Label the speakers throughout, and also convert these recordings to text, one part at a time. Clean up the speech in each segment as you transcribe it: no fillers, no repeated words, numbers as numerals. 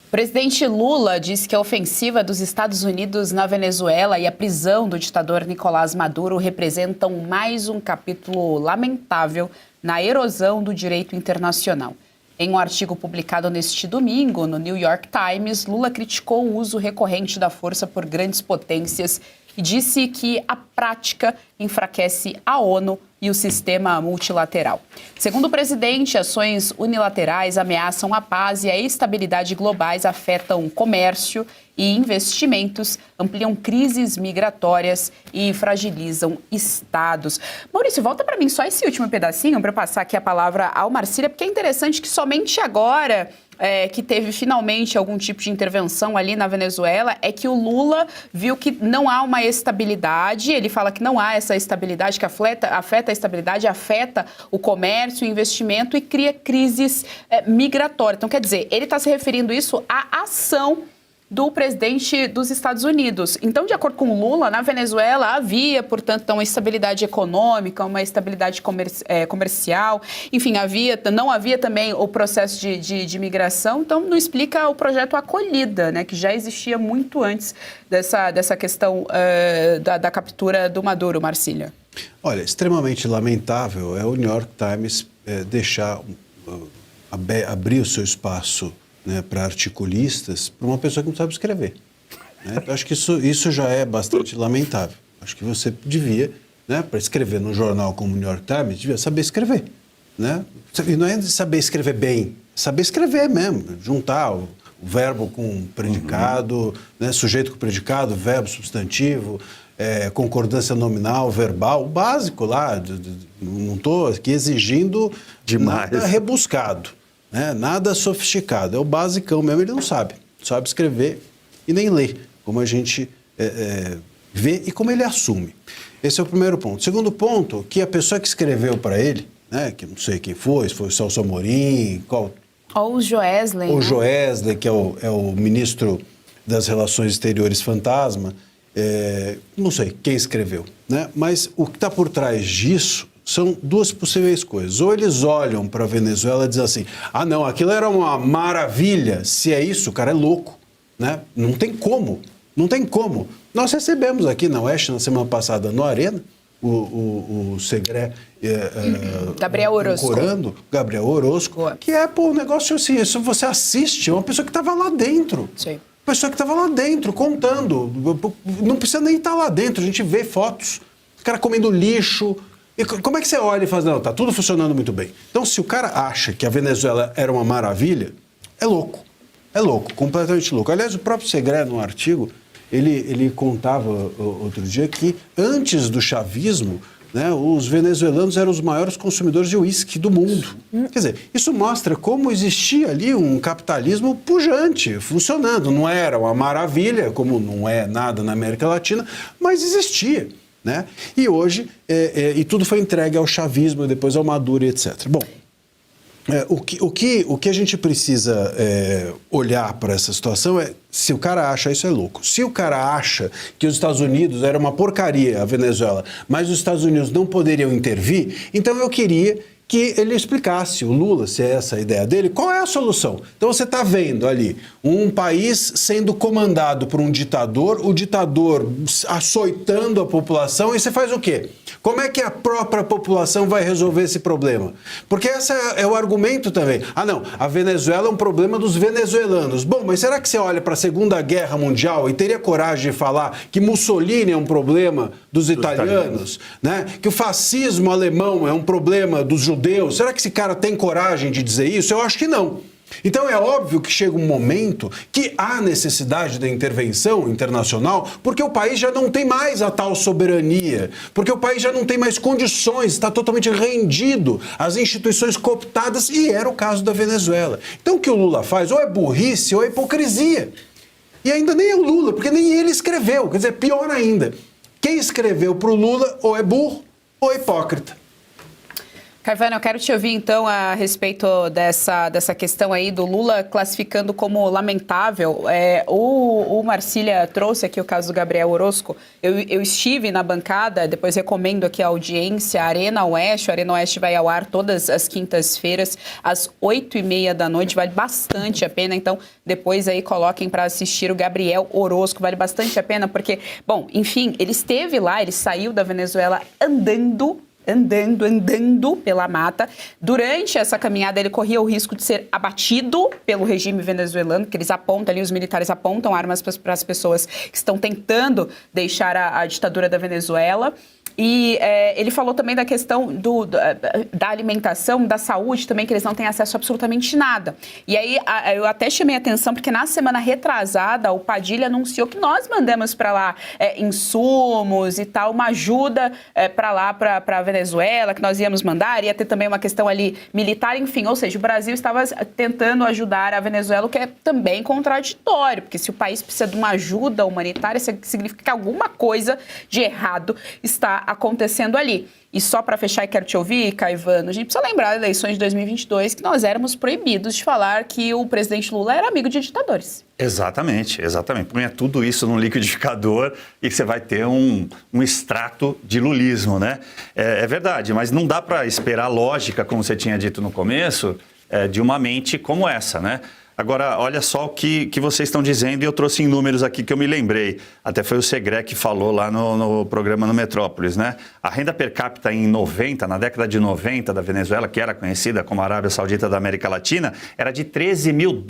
Speaker 1: O presidente Lula disse que a ofensiva dos Estados Unidos na Venezuela e a prisão do ditador Nicolás Maduro representam mais um capítulo lamentável na erosão do direito internacional. Em um artigo publicado neste domingo no New York Times, Lula criticou o uso recorrente da força por grandes potências e disse que a prática enfraquece a ONU e o sistema multilateral. Segundo o presidente, ações unilaterais ameaçam a paz e a estabilidade globais, afetam o comércio e investimentos, ampliam crises migratórias e fragilizam estados. Maurício, volta para mim só esse último pedacinho para eu passar aqui a palavra ao Marcília, porque é interessante que somente agora que teve finalmente algum tipo de intervenção ali na Venezuela, é que o Lula viu que não há uma estabilidade, ele fala que não há essa estabilidade, que afeta a estabilidade, afeta o comércio, o investimento e cria crises migratórias. Então, quer dizer, ele está se referindo isso à ação do presidente dos Estados Unidos. Então, de acordo com o Lula, na Venezuela havia, portanto, uma estabilidade econômica, uma estabilidade comercial, enfim, não havia também o processo de migração, então não explica o projeto Acolhida, né, que já existia muito antes dessa questão da captura do Maduro, Marcília.
Speaker 2: Olha, extremamente lamentável é o New York Times abrir o seu espaço, né, para articulistas, para uma pessoa que não sabe escrever. Né? Eu acho que isso já é bastante lamentável. Acho que você devia, né, para escrever num jornal como o New York Times, devia saber escrever. Né? E não é saber escrever bem, saber escrever mesmo, juntar o verbo com predicado, né, sujeito com predicado, verbo, substantivo, concordância nominal, verbal, o básico lá. Não estou aqui exigindo
Speaker 3: demais,
Speaker 2: nada rebuscado. Né? Nada sofisticado, é o basicão mesmo, ele não sabe escrever e nem ler, como a gente vê e como ele assume. Esse é o primeiro ponto. Segundo ponto, que a pessoa que escreveu para ele, né, que não sei quem foi, se foi o Celso Amorim,
Speaker 1: ou o Joesley.
Speaker 2: Ou o Joesley, que é o ministro das Relações Exteriores fantasma, não sei quem escreveu, né? Mas o que está por trás disso são duas possíveis coisas. Ou eles olham para a Venezuela e dizem assim, não, aquilo era uma maravilha. Se é isso, o cara é louco. Né? Não tem como. Nós recebemos aqui na Oeste, na semana passada, no Arena, o Segré
Speaker 1: Gabriel Orozco.
Speaker 2: Gabriel Orozco, que um negócio assim, isso você assiste, é uma pessoa que estava lá dentro.
Speaker 1: Sim.
Speaker 2: Pessoa que estava lá dentro, contando. Não precisa nem estar lá dentro, a gente vê fotos. O cara comendo lixo. E como é que você olha e fala, não, tá tudo funcionando muito bem. Então, se o cara acha que a Venezuela era uma maravilha, é louco, completamente louco. Aliás, o próprio Segré, no artigo, ele contava outro dia que antes do chavismo, né, os venezuelanos eram os maiores consumidores de uísque do mundo. Quer dizer, isso mostra como existia ali um capitalismo pujante, funcionando. Não era uma maravilha, como não é nada na América Latina, mas existia. Né? E hoje, e tudo foi entregue ao chavismo, depois ao Maduro, etc. Bom, o que a gente precisa olhar para essa situação é se o cara acha isso é louco. Se o cara acha que os Estados Unidos era uma porcaria, a Venezuela, mas os Estados Unidos não poderiam intervir, então eu queria que ele explicasse, o Lula, se é essa a ideia dele, qual é a solução. Então você está vendo ali um país sendo comandado por um ditador, o ditador açoitando a população, e você faz o quê? Como é que a própria população vai resolver esse problema? Porque esse é o argumento também. Não, a Venezuela é um problema dos venezuelanos. Bom, mas será que você olha para a Segunda Guerra Mundial e teria coragem de falar que Mussolini é um problema dos italianos? Né? Que o fascismo alemão é um problema dos judeus? Será que esse cara tem coragem de dizer isso? Eu acho que não. Então é óbvio que chega um momento que há necessidade da intervenção internacional, porque o país já não tem mais a tal soberania, porque o país já não tem mais condições, está totalmente rendido às instituições cooptadas, e era o caso da Venezuela. Então o que o Lula faz ou é burrice ou é hipocrisia. E ainda nem é o Lula, porque nem ele escreveu, quer dizer, pior ainda. Quem escreveu para o Lula ou é burro ou é hipócrita.
Speaker 1: Caivano, eu quero te ouvir, então, a respeito dessa questão aí do Lula classificando como lamentável. O Marcília trouxe aqui o caso do Gabriel Orozco. Eu estive na bancada, depois recomendo aqui a audiência, Arena Oeste. A Arena Oeste vai ao ar todas as quintas-feiras, às 8h30 da noite. Vale bastante a pena, então, depois aí coloquem para assistir o Gabriel Orozco. Vale bastante a pena porque, bom, enfim, ele esteve lá, ele saiu da Venezuela andando pela mata. Durante essa caminhada, ele corria o risco de ser abatido pelo regime venezuelano, que eles apontam ali, os militares apontam armas para as pessoas que estão tentando deixar a ditadura da Venezuela. E ele falou também da questão da alimentação, da saúde também, que eles não têm acesso a absolutamente nada. E aí eu até chamei a atenção, porque na semana retrasada o Padilha anunciou que nós mandamos para lá insumos e tal, uma ajuda para lá, para a Venezuela, que nós íamos mandar, ia ter também uma questão ali militar, enfim. Ou seja, o Brasil estava tentando ajudar a Venezuela, o que é também contraditório, porque se o país precisa de uma ajuda humanitária, significa que alguma coisa de errado está acontecendo ali. E só para fechar, e quero te ouvir, Caivano, a gente precisa lembrar das eleições de 2022 que nós éramos proibidos de falar que o presidente Lula era amigo de ditadores.
Speaker 3: Exatamente. Põe tudo isso num liquidificador e você vai ter um extrato de lulismo, né? É verdade, mas não dá para esperar lógica, como você tinha dito no começo, de uma mente como essa, né? Agora, olha só o que vocês estão dizendo, e eu trouxe em números aqui que eu me lembrei. Até foi o Segré que falou lá no programa no Metrópolis, né? A renda per capita na década de 90 da Venezuela, que era conhecida como Arábia Saudita da América Latina, era de $13 mil.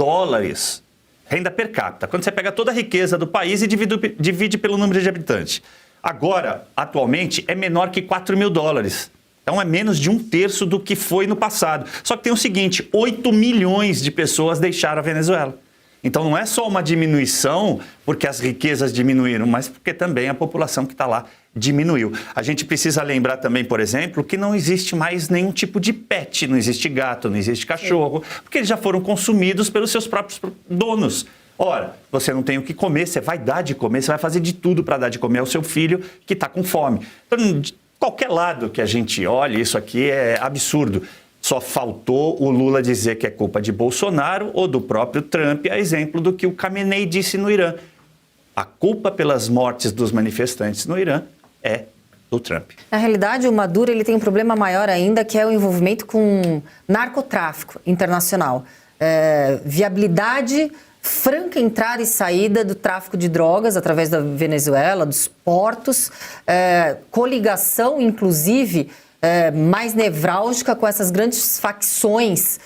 Speaker 3: Renda per capita. Quando você pega toda a riqueza do país e divide pelo número de habitantes. Agora, atualmente, é menor que $4 mil. Então é menos de 1/3 do que foi no passado. Só que tem o seguinte, 8 milhões de pessoas deixaram a Venezuela. Então não é só uma diminuição porque as riquezas diminuíram, mas porque também a população que está lá diminuiu. A gente precisa lembrar também, por exemplo, que não existe mais nenhum tipo de pet, não existe gato, não existe cachorro, porque eles já foram consumidos pelos seus próprios donos. Ora, você não tem o que comer, você vai dar de comer, você vai fazer de tudo para dar de comer ao seu filho que está com fome. Então, qualquer lado que a gente olhe, isso aqui é absurdo. Só faltou o Lula dizer que é culpa de Bolsonaro ou do próprio Trump, a exemplo do que o Khamenei disse no Irã. A culpa pelas mortes dos manifestantes no Irã é do Trump.
Speaker 4: Na realidade, o Maduro ele tem um problema maior ainda, que é o envolvimento com narcotráfico internacional. Viabilidade, franca entrada e saída do tráfico de drogas através da Venezuela, dos portos, coligação, inclusive, mais nevrálgica com essas grandes facções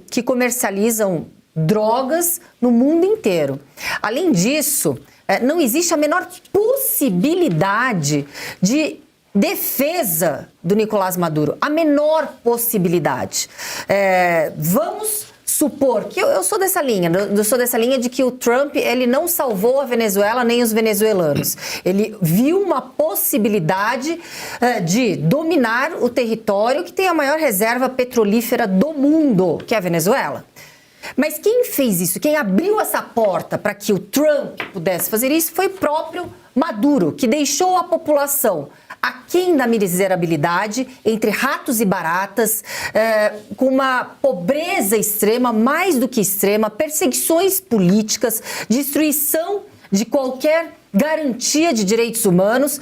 Speaker 4: que comercializam drogas no mundo inteiro. Além disso, não existe a menor possibilidade de defesa do Nicolás Maduro. A menor possibilidade. Vamos supor que eu sou dessa linha, de que o Trump ele não salvou a Venezuela nem os venezuelanos. Ele viu uma possibilidade de dominar o território que tem a maior reserva petrolífera do mundo, que é a Venezuela. Mas quem fez isso, quem abriu essa porta para que o Trump pudesse fazer isso foi o próprio Maduro, que deixou a população aquém da miserabilidade, entre ratos e baratas, com uma pobreza extrema, mais do que extrema, perseguições políticas, destruição de qualquer garantia de direitos humanos.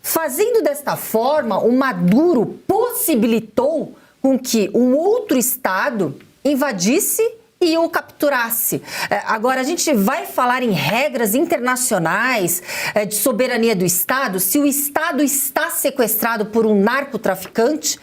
Speaker 4: Fazendo desta forma, o Maduro possibilitou com que um outro Estado invadisse e o capturasse. Agora, a gente vai falar em regras internacionais de soberania do Estado. Se o Estado está sequestrado por um narcotraficante,